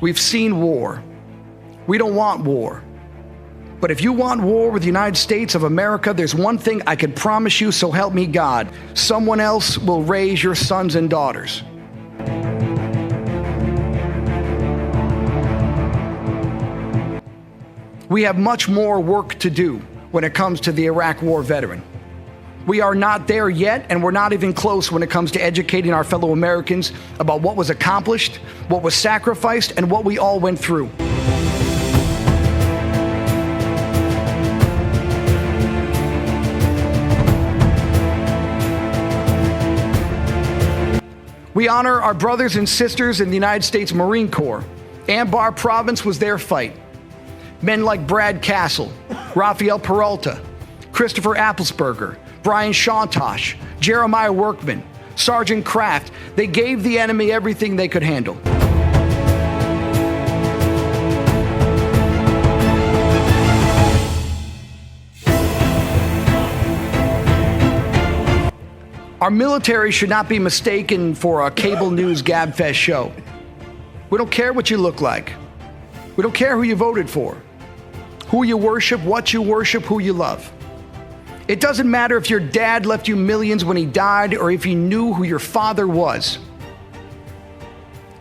We've seen war. We don't want war. But if you want war with the United States of America, there's one thing I can promise you, so help me God. Someone else will raise your sons and daughters. We have much more work to do when it comes to the Iraq War veteran. We are not there yet, and we're not even close when it comes to educating our fellow Americans about what was accomplished, what was sacrificed, and what we all went through. We honor our brothers and sisters in the United States Marine Corps. Anbar Province was their fight. Men like Brad Castle, Rafael Peralta, Christopher Appelsberger, Brian Shontosh, Jeremiah Workman, Sergeant Kraft, they gave the enemy everything they could handle. Our military should not be mistaken for a cable news gabfest show. We don't care what you look like. We don't care who you voted for, who you worship, what you worship, who you love. It doesn't matter if your dad left you millions when he died or if you knew who your father was.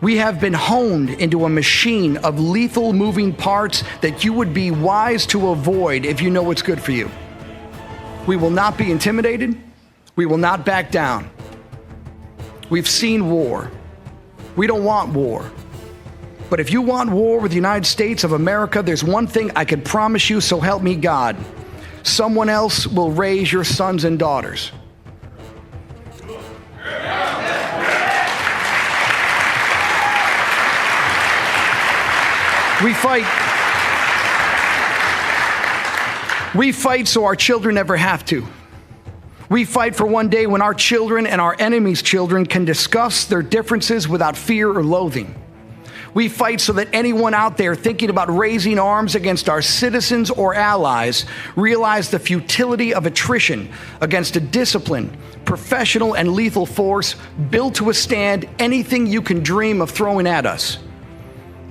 We have been honed into a machine of lethal moving parts that you would be wise to avoid if you know what's good for you. We will not be intimidated. We will not back down. We've seen war. We don't want war. But if you want war with the United States of America, there's one thing I can promise you, so help me God. Someone else will raise your sons and daughters. We fight so our children never have to. We fight for one day when our children and our enemies' children can discuss their differences without fear or loathing. We fight so that anyone out there thinking about raising arms against our citizens or allies realize the futility of attrition against a disciplined, professional, and lethal force built to withstand anything you can dream of throwing at us.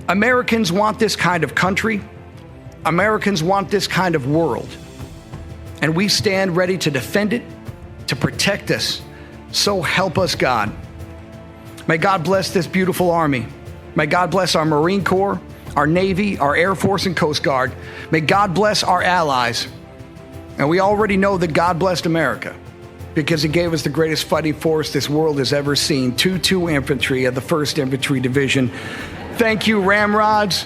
Americans want this kind of country. Americans want this kind of world. And we stand ready to defend it, to protect us. So help us, God. May God bless this beautiful army. May God bless our Marine Corps, our Navy, our Air Force, and Coast Guard. May God bless our allies. And we already know that God blessed America because he gave us the greatest fighting force this world has ever seen, 2-2 Infantry of the 1st Infantry Division. Thank you, Ramrods.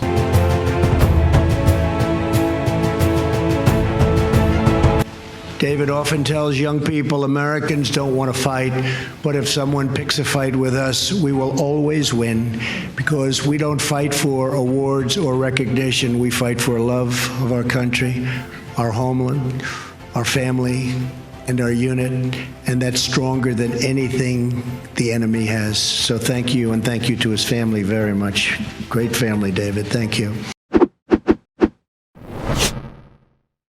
David often tells young people Americans don't want to fight, but if someone picks a fight with us, we will always win because we don't fight for awards or recognition. We fight for love of our country, our homeland, our family, and our unit, and that's stronger than anything the enemy has. So thank you, and thank you to his family very much. Great family, David. Thank you.